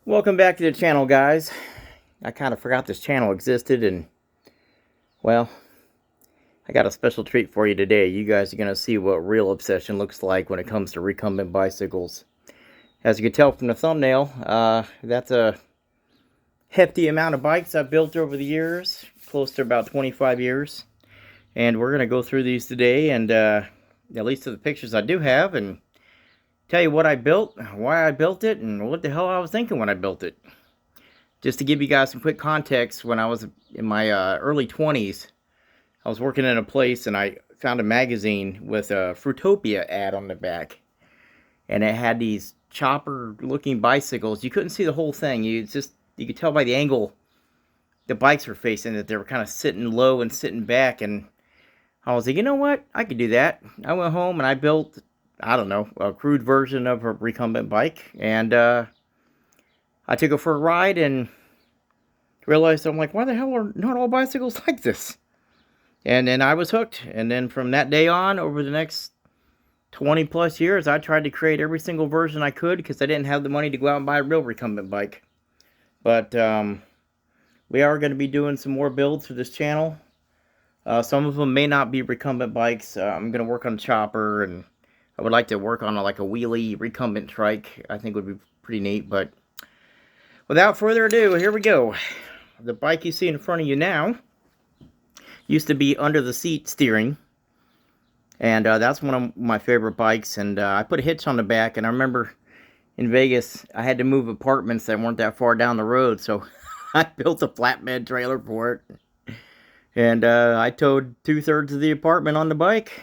Welcome back to the channel, guys. I kind of forgot this channel existed, and well, I got a special treat for you today. You guys are going to see what real obsession looks like when it comes to recumbent bicycles. As you can tell from the thumbnail, that's a hefty amount of bikes I've built over the years, close to about 25 years. And we're going to go through these today, and at least to the pictures I do have, and tell you what I built, why I built it, and what the hell I was thinking when I built it. Just to give you guys some quick context, when I was in my early 20s, I was working in a place and I found a magazine with a Fruitopia ad on the back. And it had these chopper-looking bicycles. You couldn't see the whole thing. You could tell by the angle the bikes were facing that they were kind of sitting low and sitting back. And I was like, you know what? I could do that. I went home and I built, I don't know, a crude version of a recumbent bike. And I took it for a ride and realized, I'm like, why the hell are not all bicycles like this? And then I was hooked. And then from that day on, over the next 20 plus years, I tried to create every single version I could because I didn't have the money to go out and buy a real recumbent bike. But we are going to be doing some more builds for this channel. Some of them may not be recumbent bikes. I'm going to work on a chopper, and I would like to work on like a wheelie recumbent trike. I think would be pretty neat. But without further ado, here we go. The bike you see in front of you now used to be under the seat steering, and that's one of my favorite bikes. And I put a hitch on the back, and I remember in Vegas I had to move apartments that weren't that far down the road, so I built a flatbed trailer for it, and I towed 2/3 of the apartment on the bike.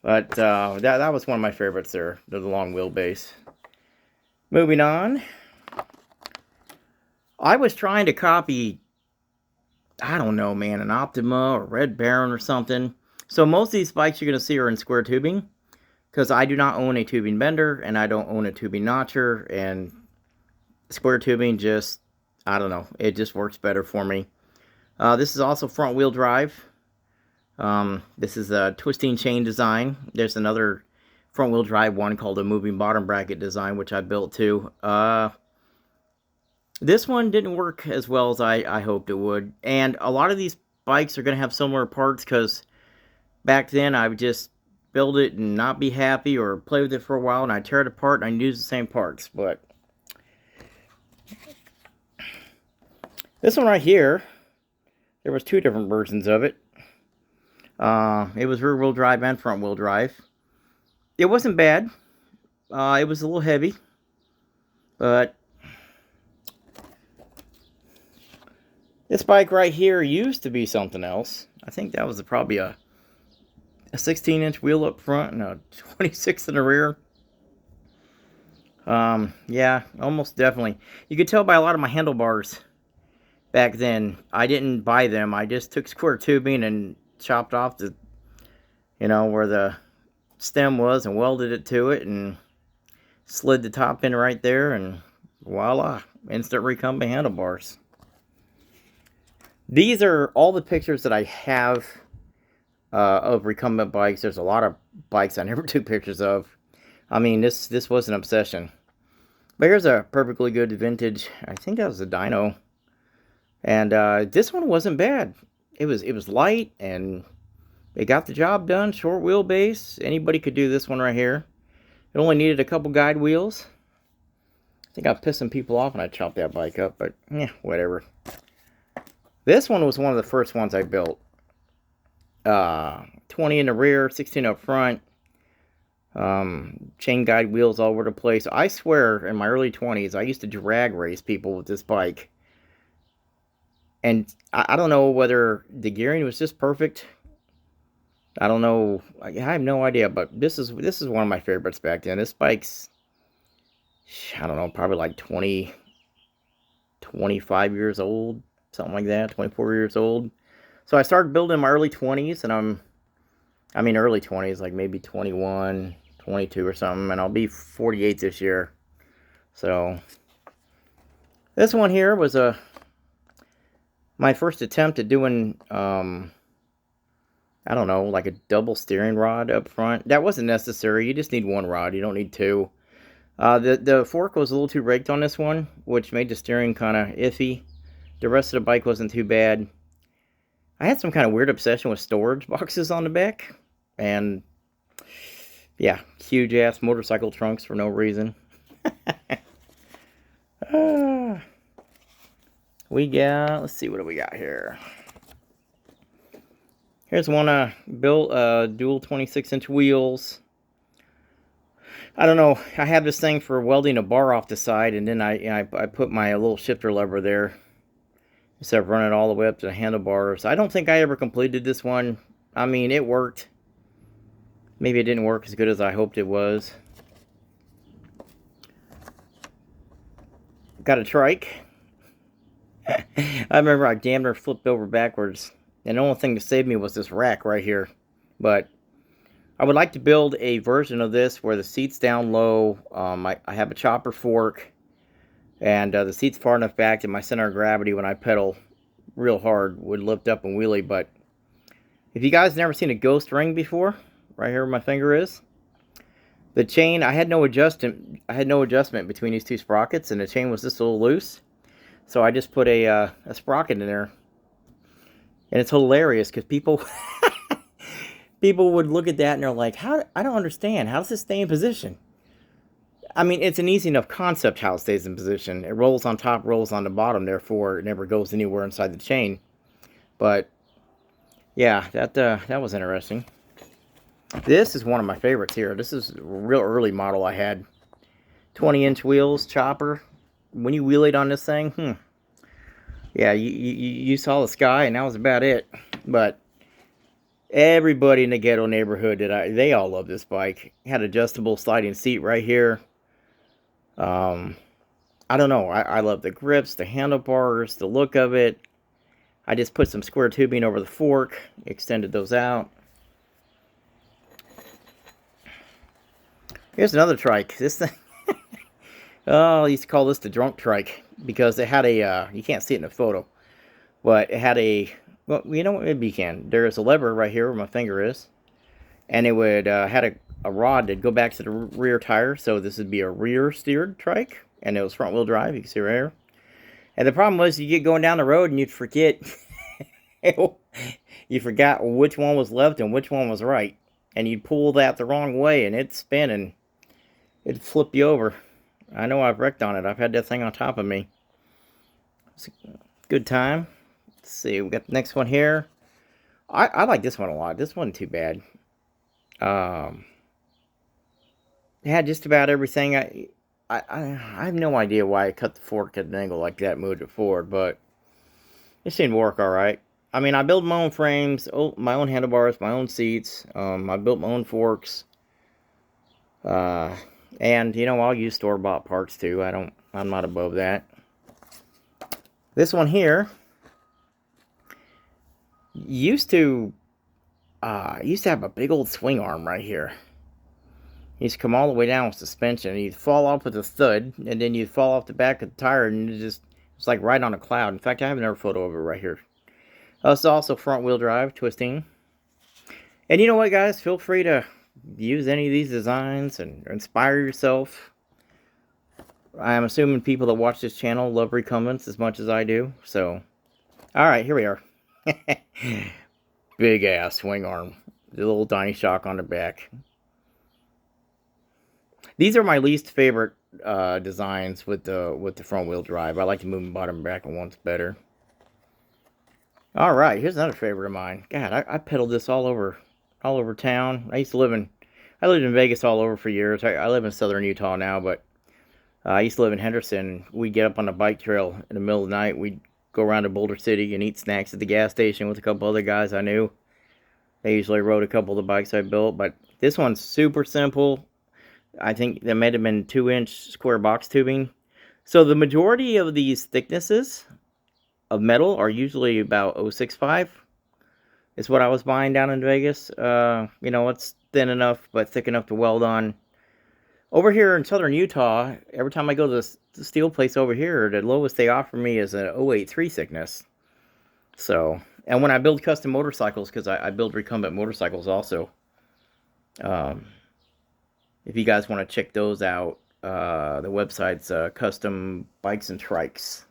But that was one of my favorites there, the long wheelbase. Moving on, I was trying to copy, I don't know, man, an Optima or Red Baron or something. So most of these bikes you're going to see are in square tubing, because I do not own a tubing bender, and I don't own a tubing notcher, and square tubing just, I don't know, it just works better for me. This is also front wheel drive. This is a twisting chain design. There's another front wheel drive one called a moving bottom bracket design, which I built too. This one didn't work as well as I hoped it would. And a lot of these bikes are going to have similar parts, because back then I would just build it and not be happy, or play with it for a while and I'd tear it apart and I'd use the same parts. But this one right here, there was two different versions of it. It was rear wheel drive and front wheel drive. It wasn't bad. It was a little heavy, but this bike right here used to be something else. I think that was probably a 16-inch wheel up front and a 26 in the rear. Yeah, almost definitely. You could tell by a lot of my handlebars back then. I didn't buy them. I just took square tubing and chopped off the, where the stem was, and welded it to it and slid the top in right there, and voila, instant recumbent handlebars. These are all the pictures that I have of recumbent bikes. There's a lot of bikes I never took pictures of. I mean, this was an obsession. But here's a perfectly good vintage, I think that was a dyno. And this one wasn't bad. It was light, and it got the job done. Short wheelbase. Anybody could do this one right here. It only needed a couple guide wheels. I think I pissed some people off when I chopped that bike up, but yeah, whatever. This one was one of the first ones I built. 20 in the rear, 16 up front. Chain guide wheels all over the place. I swear, in my early 20s, I used to drag race people with this bike. And I don't know whether the gearing was just perfect. I don't know. I have no idea, but this is one of my favorites back then. This bike's, I don't know, probably like 25 years old, something like that, 24 years old. So I started building in my early 20s, and I mean early 20s, like maybe 21, 22 or something, and I'll be 48 this year. So this one here was my first attempt at doing, I don't know, like a double steering rod up front. That wasn't necessary. You just need one rod. You don't need two. The fork was a little too raked on this one, which made the steering kind of iffy. The rest of the bike wasn't too bad. I had some kind of weird obsession with storage boxes on the back. And yeah, huge ass motorcycle trunks for no reason. Let's see, what do we got here? Here's one built dual 26-inch wheels. I don't know. I have this thing for welding a bar off the side, and then I put my little shifter lever there instead of running it all the way up to the handlebars. I don't think I ever completed this one. I mean, it worked. Maybe it didn't work as good as I hoped it was. Got a trike. I remember I damn near flipped over backwards, and the only thing to save me was this rack right here. But I would like to build a version of this where the seat's down low. I have a chopper fork, and the seat's far enough back that my center of gravity, when I pedal real hard, would lift up and wheelie. But if you guys never seen a ghost ring before, right here where my finger is, the chain, I had no adjustment between these two sprockets, and the chain was just a little loose. So I just put a sprocket in there, and it's hilarious because people would look at that and they're like, I don't understand. How does this stay in position? I mean, it's an easy enough concept how it stays in position. It rolls on top, rolls on the bottom, therefore it never goes anywhere inside the chain. But yeah, that was interesting. This is one of my favorites here. This is a real early model I had. 20-inch wheels, chopper. When you wheelied on this thing, yeah, you saw the sky, and that was about it. But everybody in the ghetto neighborhood they all love this bike. It had adjustable sliding seat right here. I don't know. I love the grips, the handlebars, the look of it. I just put some square tubing over the fork, extended those out. Here's another trike. This thing, oh, I used to call this the drunk trike because it had a, you can't see it in the photo, but it had a, well, you know what, maybe you can. There's a lever right here where my finger is, and it would, had a rod that'd go back to the rear tire, so this would be a rear steered trike, and it was front wheel drive, you can see right here. And the problem was, you get going down the road and you'd forget, you forgot which one was left and which one was right, and you'd pull that the wrong way, and it'd spin, and it'd flip you over. I know I've wrecked on it. I've had that thing on top of me. It's a good time. Let's see, we got the next one here. I like this one a lot. This wasn't too bad. It had just about everything. I have no idea why I cut the fork at an angle like that, moved it forward, but it seemed to work all right. I mean, I built my own frames, my own handlebars, my own seats. I built my own forks. And, you know, I'll use store-bought parts too. I'm not above that. This one here used to have a big old swing arm right here. It used to come all the way down with suspension, and you'd fall off with a thud, and then you'd fall off the back of the tire, and it's like right on a cloud. In fact, I have another photo of it right here. It's also front-wheel drive, twisting. And you know what, guys? Feel free to use any of these designs and inspire yourself. I'm assuming people that watch this channel love recumbents as much as I do. So, alright, here we are. Big ass swing arm. The little tiny shock on the back. These are my least favorite designs with the front wheel drive. I like to move the bottom back and once better. Alright, here's another favorite of mine. God, I pedaled this all over town. I lived in Vegas all over for years. I live in southern Utah now, but I used to live in Henderson. We'd get up on the bike trail in the middle of the night. We'd go around to Boulder City and eat snacks at the gas station with a couple other guys I knew. They usually rode a couple of the bikes I built, but this one's super simple. I think there might have been 2-inch square box tubing. So the majority of these thicknesses of metal are usually about 0.65. Is what I was buying down in Vegas. You know, it's thin enough, but thick enough to weld on. Over here in southern Utah, every time I go to the steel place over here, the lowest they offer me is an 0.83 thickness. So, and when I build custom motorcycles, because I build recumbent motorcycles also. If you guys want to check those out, The website's Custom Bikes and Trikes.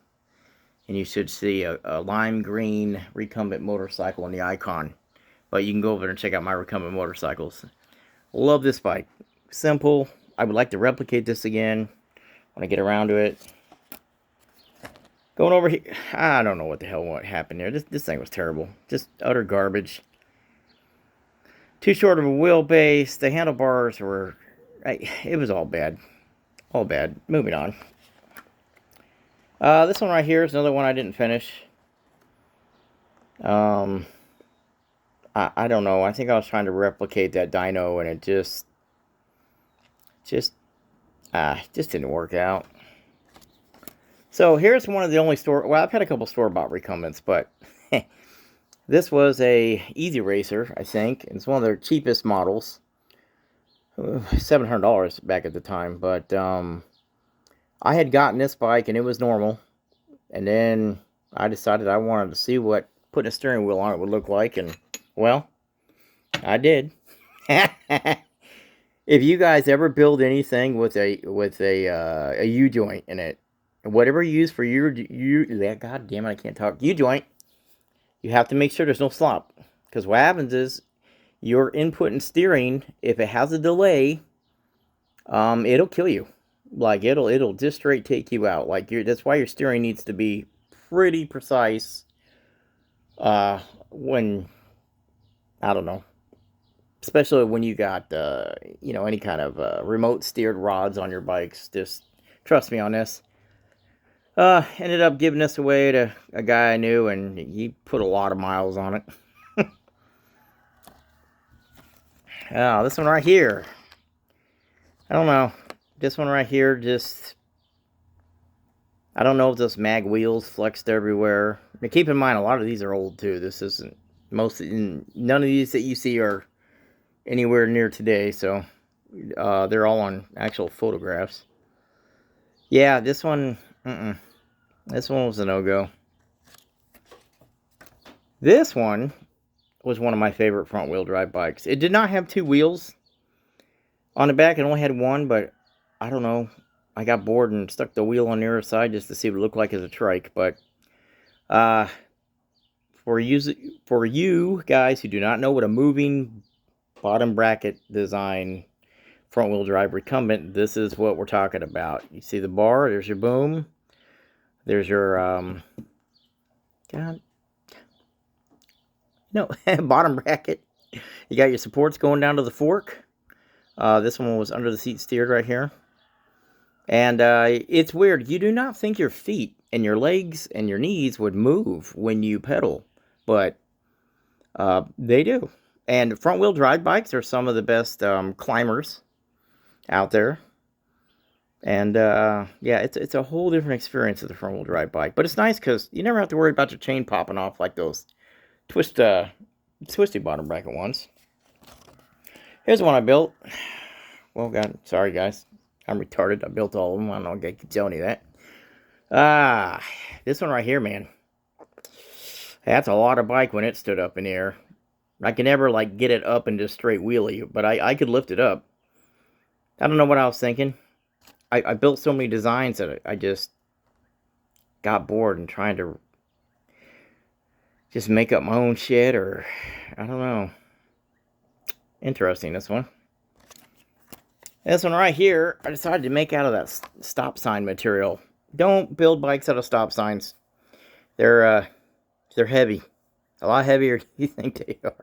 And you should see a lime green recumbent motorcycle in the icon. But you can go over there and check out my recumbent motorcycles. Love this bike. Simple. I would like to replicate this again when I get around to it. Going over here, I don't know what the hell what happened there. This thing was terrible. Just utter garbage. Too short of a wheelbase. The handlebars were... it was all bad. All bad. Moving on. This one right here is another one I didn't finish. I don't know. I think I was trying to replicate that dyno, and it just didn't work out. So here's one of the only well, I've had a couple store-bought recumbents, but this was a Easy Racer, I think. It's one of their cheapest models. $700 back at the time, but I had gotten this bike and it was normal, and then I decided I wanted to see what putting a steering wheel on it would look like, and well, I did. If you guys ever build anything with a U-joint in it, whatever you use for God damn it, I can't talk, U-joint, you have to make sure there's no slop, because what happens is your input and steering, if it has a delay, it'll kill you. Like it'll just straight take you out. Like that's why your steering needs to be pretty precise. When I don't know, especially when you got any kind of remote steered rods on your bikes. Just trust me on this. Ended up giving this away to a guy I knew, and he put a lot of miles on it. Oh, this one right here. I don't know. This one right here, just... I don't know if those mag wheels flexed everywhere. Now, keep in mind, a lot of these are old, too. This isn't... None of these that you see are anywhere near today, so... they're all on actual photographs. Yeah, this one... This one was a no-go. This one was one of my favorite front-wheel drive bikes. It did not have two wheels. On the back, it only had one, but I don't know. I got bored and stuck the wheel on the other side just to see what it looked like as a trike. But for you guys who do not know what a moving bottom bracket design front-wheel drive recumbent, this is what we're talking about. You see the bar? There's your boom. There's your bottom bracket. You got your supports going down to the fork. This one was under the seat steered right here. And it's weird. You do not think your feet and your legs and your knees would move when you pedal. But they do. And front-wheel drive bikes are some of the best climbers out there. And yeah, it's a whole different experience with a front-wheel drive bike. But it's nice because you never have to worry about your chain popping off like those twisty bottom bracket ones. Here's one I built. Well, God, sorry guys, I'm retarded. I built all of them. I don't know. I keep telling you that. This one right here, man. That's a lot of bike when it stood up in the air. I can never like get it up and just straight wheelie, but I could lift it up. I don't know what I was thinking. I built so many designs that I just got bored and trying to just make up my own shit, or I don't know. Interesting, this one. This one right here, I decided to make out of that stop sign material. Don't build bikes out of stop signs. They're heavy. A lot heavier than you think they are.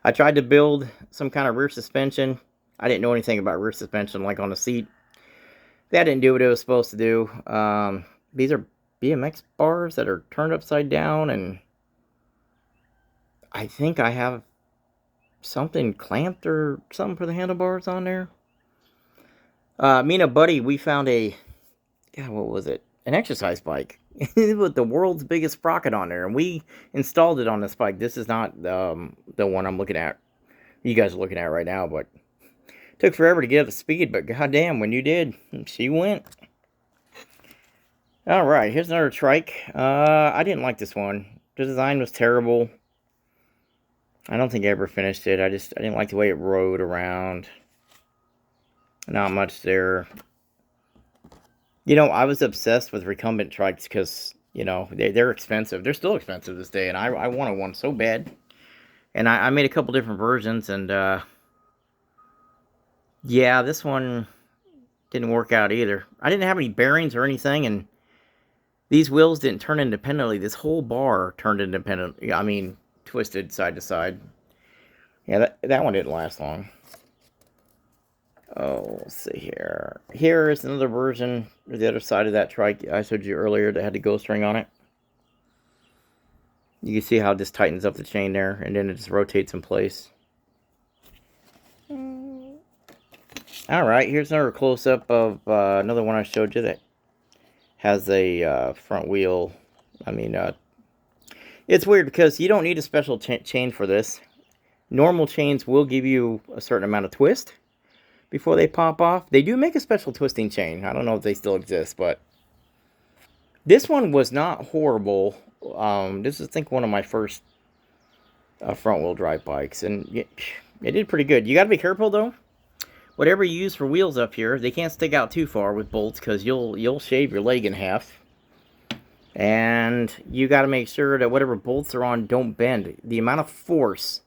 I tried to build some kind of rear suspension. I didn't know anything about rear suspension, like on the seat. That didn't do what it was supposed to do. These are BMX bars that are turned upside down, and I think I have something clamped or something for the handlebars on there. Me and a buddy, we found what was it? An exercise bike with the world's biggest sprocket on there, and we installed it on this bike. This is not the one I'm looking at. You guys are looking at right now, but it took forever to get up to speed. But goddamn, when you did, she went. All right, here's another trike. I didn't like this one. The design was terrible. I don't think I ever finished it. I didn't like the way it rode around. Not much there. You know, I was obsessed with recumbent trikes because, you know, they're expensive. They're still expensive this day, and I wanted one so bad. And I made a couple different versions, and yeah, this one didn't work out either. I didn't have any bearings or anything, and these wheels didn't turn independently. This whole bar turned independently. I mean, twisted side to side. Yeah, that one didn't last long. Oh, let's see here. Here is another version, the other side of that trike I showed you earlier that had the ghost ring on it. You can see how it just tightens up the chain there, and then it just rotates in place. Alright, here's another close-up of another one I showed you that has a front wheel. I mean, it's weird because you don't need a special chain for this. Normal chains will give you a certain amount of twist before they pop off. They do make a special twisting chain. I don't know if they still exist, but this one was not horrible. This is, I think, one of my first front-wheel drive bikes, and it did pretty good. You got to be careful, though. Whatever you use for wheels up here, they can't stick out too far with bolts because you'll shave your leg in half. And you got to make sure that whatever bolts are on don't bend. The amount of force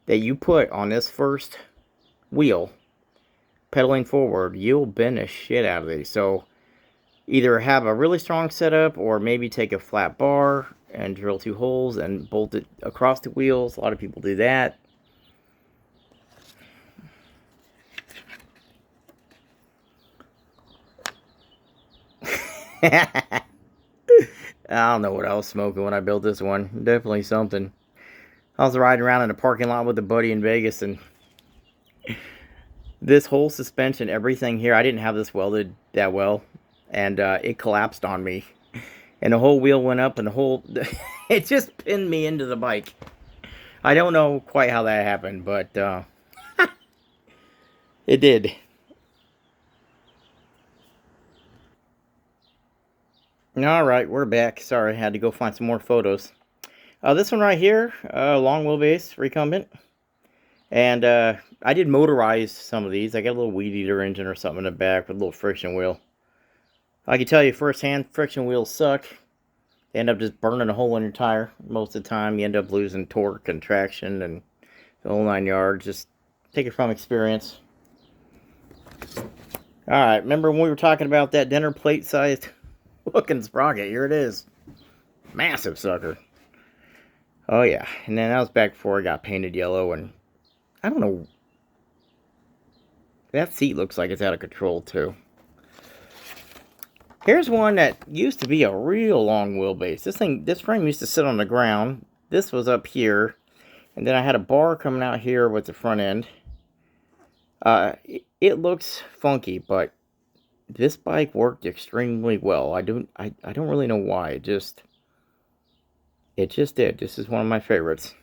that you put on this first wheel, pedaling forward, you'll bend the shit out of these. So either have a really strong setup or maybe take a flat bar and drill 2 holes and bolt it across the wheels. A lot of people do that. I don't know what I was smoking when I built this one. Definitely something. I was riding around in a parking lot with a buddy in Vegas, and this whole suspension, everything here, I didn't have this welded that well, and it collapsed on me. And the whole wheel went up, and the whole... it just pinned me into the bike. I don't know quite how that happened, but it did. Alright, we're back. Sorry, I had to go find some more photos. This one right here, long wheelbase, recumbent. And I did motorize some of these. I got a little weed eater engine or something in the back with a little friction wheel. I can tell you firsthand, friction wheels suck. They end up just burning a hole in your tire. Most of the time, you end up losing torque and traction and the whole 9 yards. Just take it from experience. Alright, remember when we were talking about that dinner plate sized looking sprocket? Here it is. Massive sucker. Oh yeah, and then that was back before it got painted yellow, and I don't know. That seat looks like it's out of control too. Here's one that used to be a real long wheelbase. This frame used to sit on the ground. This was up here, and then I had a bar coming out here with the front end. It looks funky, but this bike worked extremely well. I don't really know why. It just did. This is one of my favorites.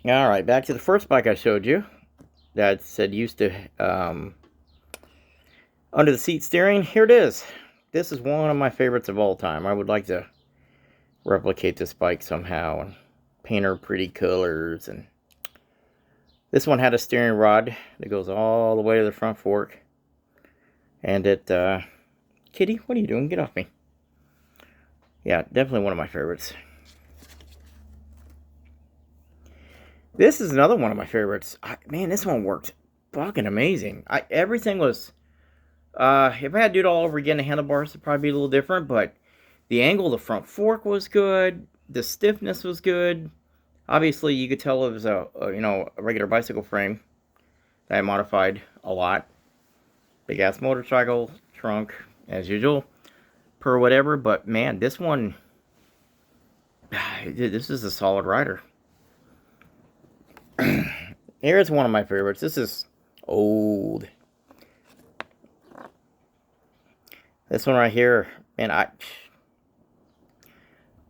Alright, back to the first bike I showed you. That said used to under the seat steering. Here it is. This is one of my favorites of all time. I would like to replicate this bike somehow and paint her pretty colors. And this one had a steering rod that goes all the way to the front fork. And it, Kitty, what are you doing? Get off me. Yeah, definitely one of my favorites. This is another one of my favorites. Man, this one worked fucking amazing. Everything was... if I had to do it all over again, the handlebars would probably be a little different, but the angle of the front fork was good. The stiffness was good. Obviously, you could tell it was a regular bicycle frame that I modified a lot. Big ass motorcycle trunk, as usual, per whatever. But man, this one, this is a solid rider. Here's one of my favorites. This is old. This one right here, man,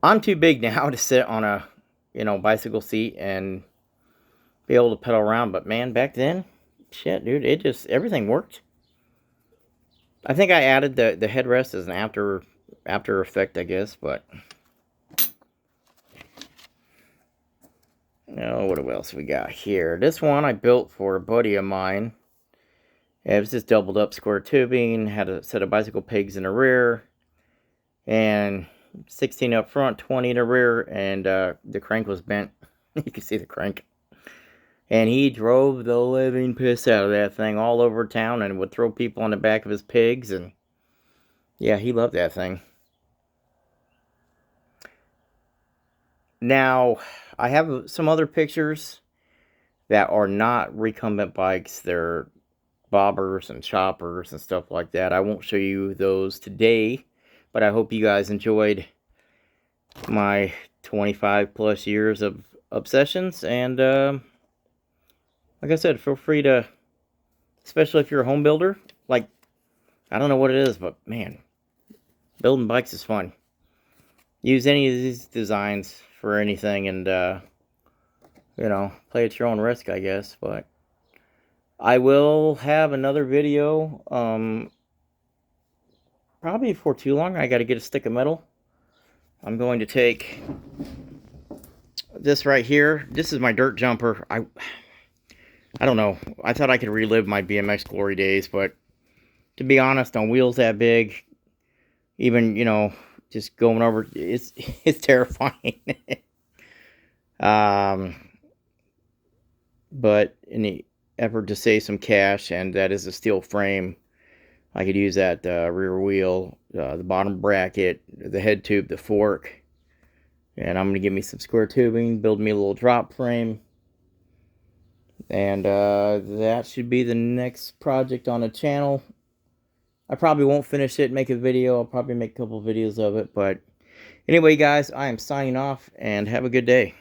I'm too big now to sit on a, bicycle seat and be able to pedal around. But man, back then, shit, dude, everything worked. I think I added the headrest as an after effect, I guess, but what else we got here? This one I built for a buddy of mine, It was just doubled up square tubing, had a set of bicycle pegs in the rear, and 16 up front, 20 in the rear, and the crank was bent. You can see the crank. And he drove the living piss out of that thing all over town and would throw people on the back of his pigs. And yeah, he loved that thing. Now, I have some other pictures that are not recumbent bikes. They're bobbers and choppers and stuff like that. I won't show you those today, but I hope you guys enjoyed my 25 plus years of obsessions. And like I said, feel free to, especially if you're a home builder, like, I don't know what it is, but man, building bikes is fun. Use any of these designs for anything, and you know, play at your own risk, I guess. But I will have another video probably before too long. I got to get a stick of metal. I'm going to take this right here. This is my dirt jumper. I don't know. I thought I could relive my BMX glory days, but to be honest, on wheels that big, even, you know, just going over, it's terrifying. But in the effort to save some cash, and that is a steel frame, I could use that rear wheel, the bottom bracket, the head tube, the fork, and I'm going to give me some square tubing, build me a little drop frame, and that should be the next project on the channel. I probably won't finish it, make a video. I'll probably make a couple videos of it, but anyway, guys, I am signing off, and have a good day.